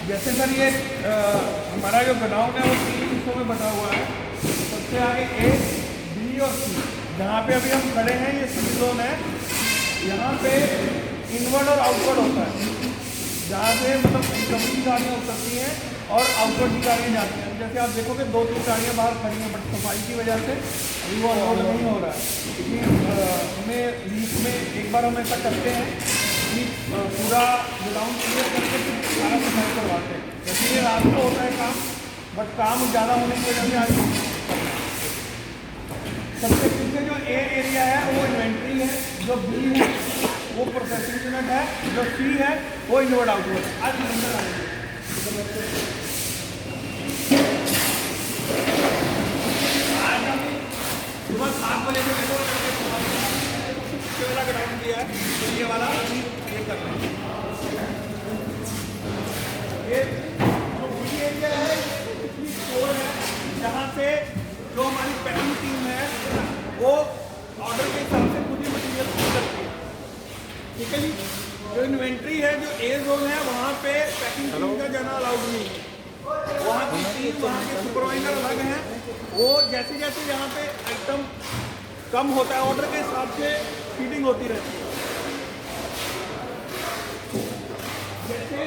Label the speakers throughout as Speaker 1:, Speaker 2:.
Speaker 1: जैसे सर ये हमारा जो गोडाउन है वो 3 हिस्सों में बटा हुआ है। सबसे आगे ए, बी और सी। जहाँ पे अभी हम खड़े हैं ये सी जोन है। यहाँ पे इनवर्ड और आउटवर्ड होता है, जहाँ पे मतलब इनकमिंग की गाड़ियाँ उतरती हैं और आउटवर्ड की गाड़ियाँ जाती हैं। जैसे आप देखोगे 2-3 गाड़ियाँ बाहर खड़ी हैं, बट सफाई की वजह से अभी वो अनलोड नहीं हो रहा है। क्योंकि हमें वीक में एक बार हम ऐसा करते हैं कि पूरा गोडाउन क्लियर करके फिर सारा सफाई करवाते हैं। जैसे ये रात को होता है काम, बट काम ज़्यादा होने की वजह से आज सबसे पीछे जो ए एरिया है वो इन्वेंट्री है, जो बी है वो प्रोसेसिंग यूनिट है, जो सी है वो इनवर्ड आउटवर्ड। आज अंदर आएंगे सुबह 7 बजे से लेकर पीछे वाला ग्राउंड दिया है, तो ये वाला ये कर रहे हैं। ये जो बी एरिया है पिछली स्टोर है, जहाँ से जो हमारी पैकिंग टीम है वो ऑर्डर के हिसाब से खुद ही मटीरियल करती है। ठीक है जी। जो इन्वेंट्री है, जो ए जोन है, वहाँ पे पैकिंग टीम का जाना अलाउड नहीं है। वहाँ की टीम, वहाँ के सुपरवाइजर अलग हैं। वो जैसे जैसे यहाँ पे आइटम कम होता है ऑर्डर के हिसाब से फीडिंग होती रहती है। जैसे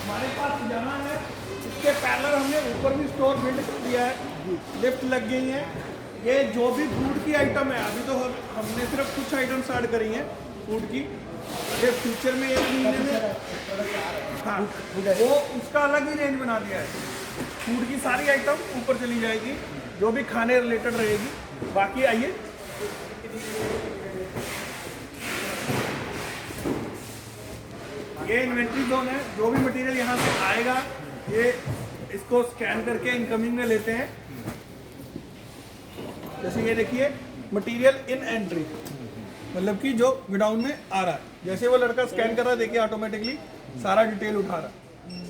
Speaker 1: हमारे पास जहाँ है इसके पैरेलल हमने ऊपर भी स्टोर बिल्ड कर दिया है, लिफ्ट लग गई है। ये जो भी फूड की आइटम है, अभी तो हमने सिर्फ कुछ आइटम स्टार्ट करी हैं फूड की। ये फ्यूचर में 1 महीने में हाँ वो उसका अलग ही रेंज बना दिया है। फूड की सारी आइटम ऊपर चली जाएगी, जो भी खाने रिलेटेड रहेगी। बाकी आइए, ये इन्वेंट्री जोन है। जो भी मटेरियल यहाँ से आएगा ये इसको स्कैन करके इनकमिंग में लेते हैं। जैसे ये देखिए मटेरियल इन एंट्री, मतलब कि जो गोडाउन में आ रहा है। जैसे वो लड़का स्कैन कर रहा है, देखिए ऑटोमेटिकली सारा डिटेल उठा रहा है,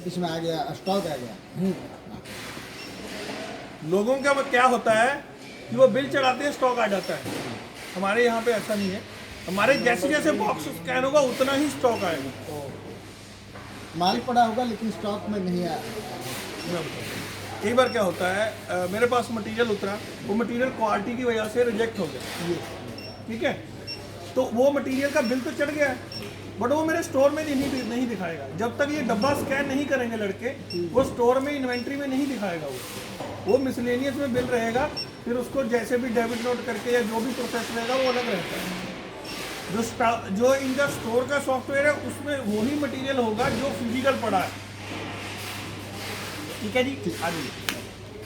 Speaker 2: इसमें आ गया, स्टॉक आ गया।
Speaker 1: लोगों का क्या होता है कि वो बिल चढ़ाते हैं, स्टॉक आ जाता है। हमारे यहाँ पे ऐसा नहीं है। हमारे जैसे जैसे बॉक्स स्कैन होगा उतना ही स्टॉक आएगा।
Speaker 2: माल पड़ा होगा लेकिन स्टॉक में नहीं आया।
Speaker 1: कई बार क्या होता है, मेरे पास मटेरियल उतरा, वो मटेरियल क्वालिटी की वजह से रिजेक्ट हो गया। ठीक है, तो वो मटेरियल का बिल तो चढ़ गया है, बट वो मेरे स्टोर में नहीं दिखाएगा। जब तक ये डब्बा स्कैन नहीं करेंगे लड़के, वो स्टोर में इन्वेंट्री में नहीं दिखाएगा। वो मिसलेनियस में बिल रहेगा। फिर उसको जैसे भी डेबिट नोट करके या जो भी प्रोसेस रहेगा वो अलग रहता है। जो इनका स्टोर का सॉफ्टवेयर है उसमें वही मटेरियल होगा जो फिजिकल पड़ा है। ठीक है जी। आगे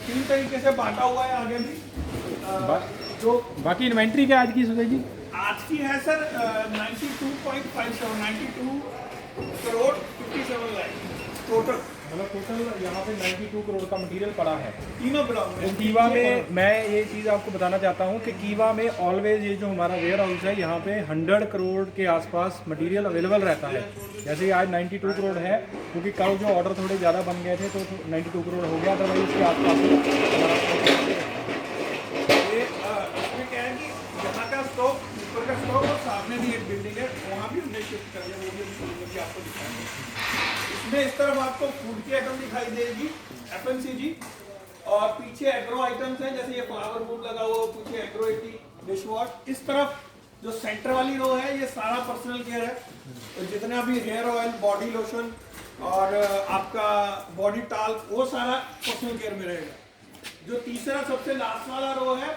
Speaker 1: 3 तरीके से बांटा हुआ है। आगे भी जो
Speaker 3: बाकी इन्वेंट्री क्या आज की सुबह जी?
Speaker 1: आज की है सर 92.57 92 करोड़ 57 लाख टोटल।
Speaker 3: मतलब टोटल यहाँ पे 92 करोड़ का मटेरियल पड़ा है
Speaker 1: तीनों ब्लॉक में।
Speaker 3: कीवा में मैं ये चीज़ आपको बताना चाहता हूँ कि कीवा में ऑलवेज ये जो हमारा वेयर हाउस है यहाँ पे 100 करोड़ के आसपास मटेरियल अवेलेबल रहता है। जैसे आज 92 करोड़ है, क्योंकि कल जो ऑर्डर थोड़े ज़्यादा बन गए थे तो 92 करोड़ हो गया, अदरवाइज इसके आसपास
Speaker 1: यहाँ का स्टॉक, ऊपर का स्टॉक और सामने भी एक बिल्डिंग है, वहाँ भी हमने शिफ्ट कर दिया। वो भी आपको दिखाएंगे। इसमें इस तरफ आपको फूड की आइटम दिखाई देगी, FMCG, और पीछे एग्रो आइटम्स हैं, जैसे ये फ्लावर बूट लगा हुआ, पीछे एग्रो 80 डिश वॉश। इस तरफ जो सेंटर वाली रो है ये सारा पर्सनल केयर है। तो जितना भी हेयर ऑयल, बॉडी लोशन और आपका बॉडी टाल्क, वो सारा पर्सनल केयर में रहेगा। जो तीसरा सबसे लास्ट वाला रो है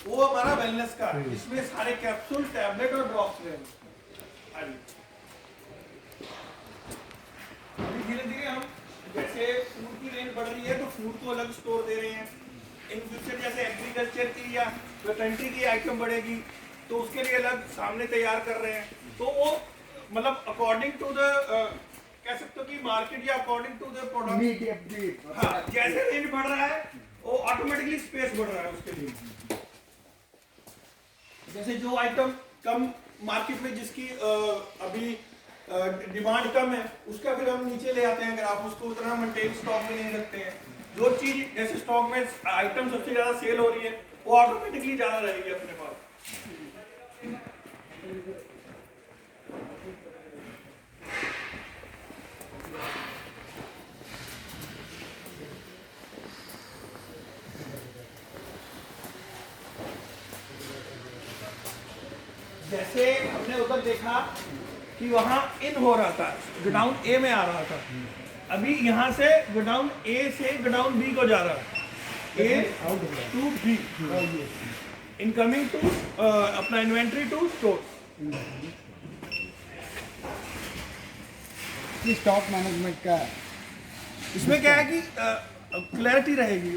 Speaker 1: वो हमारा वेलनेस का है। इसमें सारे कैप्सूल, टैबलेट और ड्रॉप्स रहेंगे। अभी धीरे धीरे हम जैसे फूड की रेंज बढ़ रही है तो फूड को अलग स्टोर दे रहे हैं। इन फ्यूचर जैसे एग्रीकल्चर की या वेटरनरी की आइटम बढ़ेगी तो उसके लिए अलग सामने तैयार कर रहे हैं। तो वो मतलब अकॉर्डिंग टू द कह सकते हो कि मार्केट या अकॉर्डिंग टू द प्रोडक्ट, हाँ, जैसे रेंज बढ़ रहा है वो ऑटोमेटिकली स्पेस बढ़ रहा है उसके लिए। जैसे जो आइटम कम मार्केट में जिसकी अभी डिमांड कम है उसका फिर हम नीचे ले आते हैं। अगर आप उसको उतना मेंटेन स्टॉक में नहीं रखते हैं, जो चीज जैसे स्टॉक में आइटम सबसे ज्यादा सेल हो रही है वो ऑटोमेटिकली ज्यादा रहेगी अपने पास। हमने उधर देखा कि वहाँ इन हो रहा था, गोडाउन ए में आ रहा था। अभी यहाँ से गोडाउन ए से गोडाउन बी को जा रहा है, A to B, incoming to अपना inventory to store.
Speaker 2: Stock management का
Speaker 1: इसमें क्या है कि क्लैरिटी रहेगी,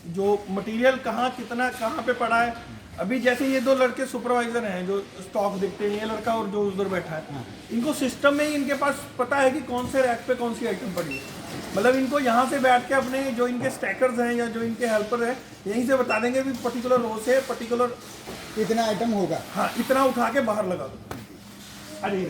Speaker 1: जो मटेरियल कहाँ कितना कहाँ पे पड़ा है। अभी जैसे ये दो लड़के सुपरवाइजर हैं जो स्टॉक देखते हैं, ये लड़का और जो उधर बैठा है, इनको सिस्टम में ही इनके पास पता है कि कौन से रैक पे कौन सी आइटम पड़ी है। मतलब इनको यहाँ से बैठ के अपने जो इनके स्टैकर्स हैं या जो इनके हेल्पर हैं यहीं से बता देंगे भी पर्टिकुलर रो से पर्टिकुलर
Speaker 2: इतना आइटम होगा।
Speaker 1: हाँ इतना उठा के बाहर लगा दो। अरे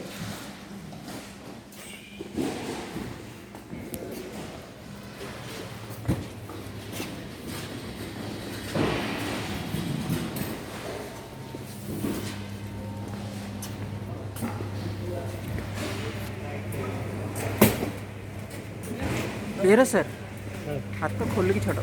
Speaker 4: ಬೇರೆ ಸರ್ ಹತ್ತು ಕೊಲ್ಲಿಗೆ ಛೋಟ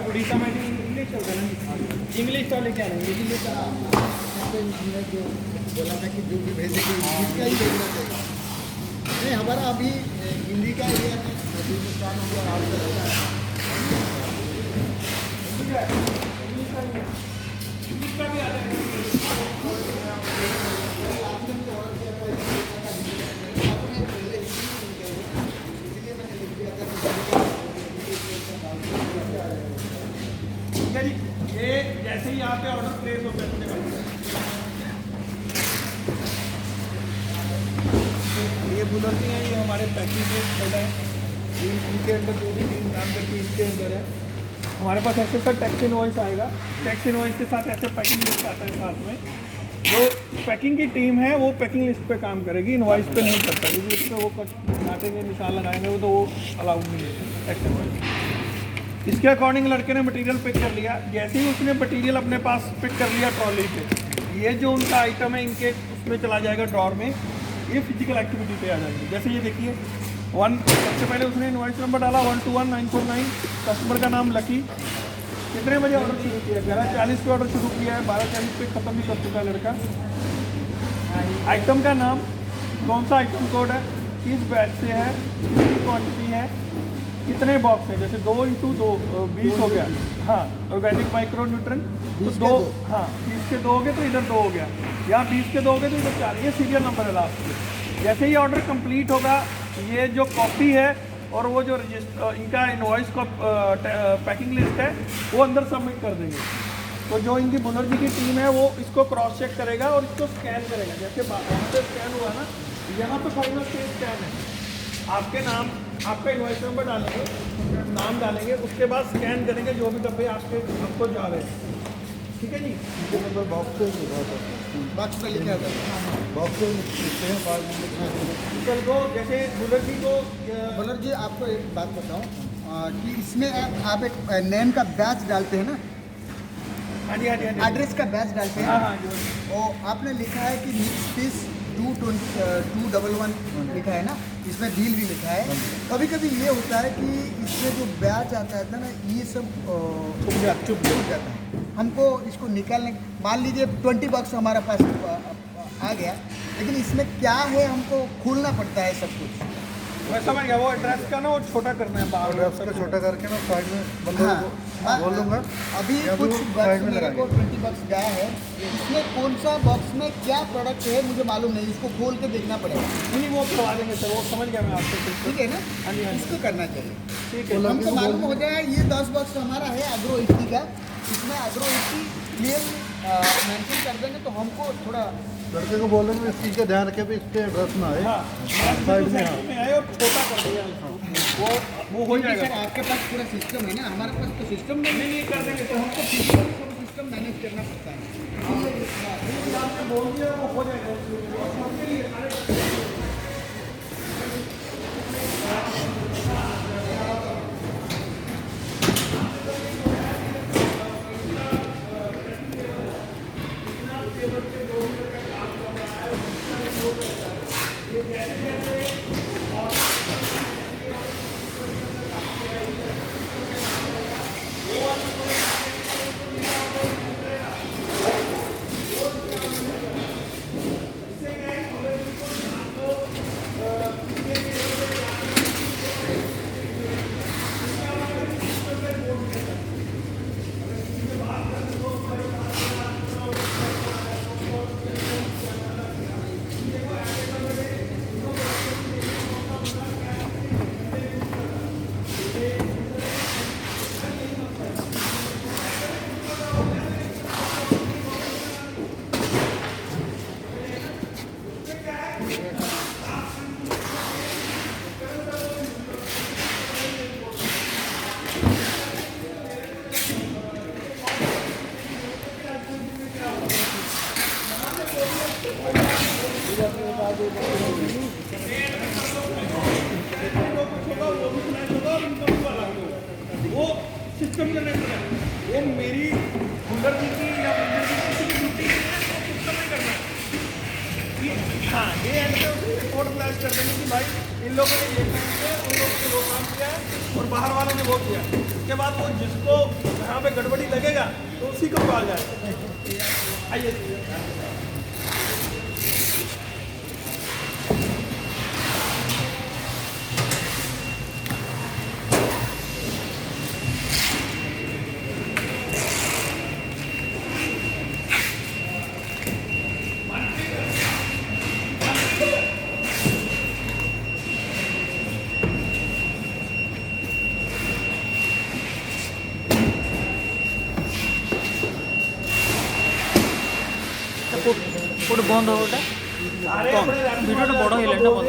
Speaker 1: उड़ीसा में इंग्लिश चलता है ना, इंग्लिश तो लेके आएंगे।
Speaker 2: हमने जो बोला था कि जो भी भेजेंगे इसका ही भेजना चाहिए। नहीं हमारा अभी हिंदी का एरिया है, हिंदुस्तान हो गया, राज का है।
Speaker 1: ठीक है जी, ये जैसे ही यहाँ पे ऑर्डर प्लेस होता है ये बुलंदी है, ये हमारे पैकिंग के हेड है, इनके अंदर जो भी नाम करके इनके अंदर है। हमारे पास ऐसे सर टैक्स इनवॉइस आएगा, टैक्स इनवॉइस के साथ ऐसे पैकिंग लिस्ट आता है साथ में। जो पैकिंग की टीम है वो पैकिंग लिस्ट पे काम करेगी, इनवॉइस पे नहीं करता, क्योंकि उस पर वो कुछ काटेंगे निशान लगाएंगे वो तो वो अलाउड नहीं है टैक्स इनवॉइस। इसके अकॉर्डिंग लड़के ने मटेरियल पिक कर लिया। जैसे ही उसने मटेरियल अपने पास पिक कर लिया ट्रॉली पे, ये जो उनका आइटम है इनके उसमें चला जाएगा ड्रॉर में, ये फिजिकल एक्टिविटी पे आ जाएंगे। जैसे ये देखिए सबसे पहले उसने इनवॉइस नंबर डाला 121949, कस्टमर का नाम लकी। कितने बजे ऑर्डर शुरू किया? 11:40 पे ऑर्डर शुरू किया है, 12:40 पे ख़त्म भी कर चुका है लड़का। आइटम का नाम, कौन सा आइटम कोड है, किस बैच से है, कितनी क्वान्टिटी है, कितने बॉक्स हैं, जैसे 2 × 2 20 हो गया। हाँ ऑर्गेनिक माइक्रो न्यूट्रन तो 2, हाँ 20 के 2 हो गए तो इधर 2 हो गया, यहाँ 20 के 2 हो गए तो इधर 4। ये सीरियल नंबर है लास्ट में। जैसे ही ऑर्डर कंप्लीट होगा, ये जो कॉपी है और वो जो इनका इनवॉइस का पैकिंग लिस्ट है वो अंदर सबमिट कर देंगे। तो जो इनकी बुनर जी की टीम है वो इसको क्रॉस चेक करेगा और इसको स्कैन करेगा। जैसे वहाँ से स्कैन हुआ ना, यहाँ पे फाइनल स्कैन है, आपके नाम, आपका इनवॉइस नंबर डालेंगे, नाम डालेंगे, उसके बाद स्कैन करेंगे जो भी डब्बे आपको जा रहे हैं। ठीक है जी,
Speaker 2: नंबर बॉक्स पे लिखा था, बॉक्स पे लिखते हैं 5 नंबर।
Speaker 1: चल दो। जैसे बुलर जी को
Speaker 2: बलर जी आपको एक बात बताऊं कि इसमें आप एक नेम का बैच डालते हैं ना,
Speaker 1: हाँ जी हाँ जी हाँ जी,
Speaker 2: एड्रेस का बैच डालते हैं।
Speaker 1: हाँ हाँ जो
Speaker 2: और आपने लिखा है कि मिक्स पीस 211 लिखा है ना, इसमें डील भी लिखा है। कभी कभी ये होता है कि इसमें जो बैच आता है ना, ये सब चुप जाता है। हमको इसको निकालने, मान लीजिए 20 बक्स हमारे पास आ गया, लेकिन इसमें क्या है हमको खोलना पड़ता है सब कुछ।
Speaker 1: मैं समझ गया, वो एड्रेस का ना वो छोटा करना है,
Speaker 5: एड्रेस को छोटा करके ना साइड में बंदे
Speaker 2: हाँ,
Speaker 5: को बोल दूंगा।
Speaker 2: अभी
Speaker 5: या
Speaker 2: कुछ
Speaker 5: तो
Speaker 2: बक्स
Speaker 5: साइड में
Speaker 2: मेरे
Speaker 5: लगाएंगे।
Speaker 2: को 20 बक्स गया है, इसमें कौन सा बॉक्स में क्या प्रोडक्ट है मुझे मालूम नहीं, इसको खोल के देखना पड़ेगा।
Speaker 1: नहीं वो करवा देंगे सर, वो समझ गया मैं आपसे।
Speaker 2: ठीक है ना,
Speaker 1: हाँ जी हाँ जी,
Speaker 2: इसको करना चाहिए।
Speaker 1: ठीक है।
Speaker 2: हमको मालूम हो जाए ये 10 बॉक्स हमारा है एग्रो 80 का, इसमें एग्रो 80 क्लियर मेंशन कर देंगे तो हमको थोड़ा
Speaker 5: लड़के को बोलेंगे इस चीज़ का ध्यान रखे भी इसके एड्रेस में आए।
Speaker 1: हाँ
Speaker 5: साइड में
Speaker 1: सेंटर में आए और छोटा कर दिया उसको, वो हो जाएगा।
Speaker 2: सर आपके पास पूरा सिस्टम है ना, हमारे पास तो सिस्टम नहीं
Speaker 1: नहीं नहीं कर देंगे, तो हमको
Speaker 2: फिजिकली सब सिस्टम मैनेज करना पड़ता है।
Speaker 1: आपने बोल दिया वो हो जाएगा। वो सिस्टम जनरेटर है, वो मेरी हुनर की या मंदिर की किसी की ड्यूटी नहीं है, वो सिस्टम नहीं करना है। हाँ, ये एंड में उसकी रिपोर्ट फ्लैश कर देंगे कि भाई इन लोगों ने ये काम किया, उन लोगों ने वो काम किया है और बाहर वालों ने वो किया। उसके बाद वो जिसको जहाँ पे गड़बड़ी लगेगा तो उसी को कहा जाए। आइए
Speaker 4: কোড বন্ধ ওটা
Speaker 1: सारे अपने
Speaker 4: ভিডিওটা বড় হইলে না বন্ধ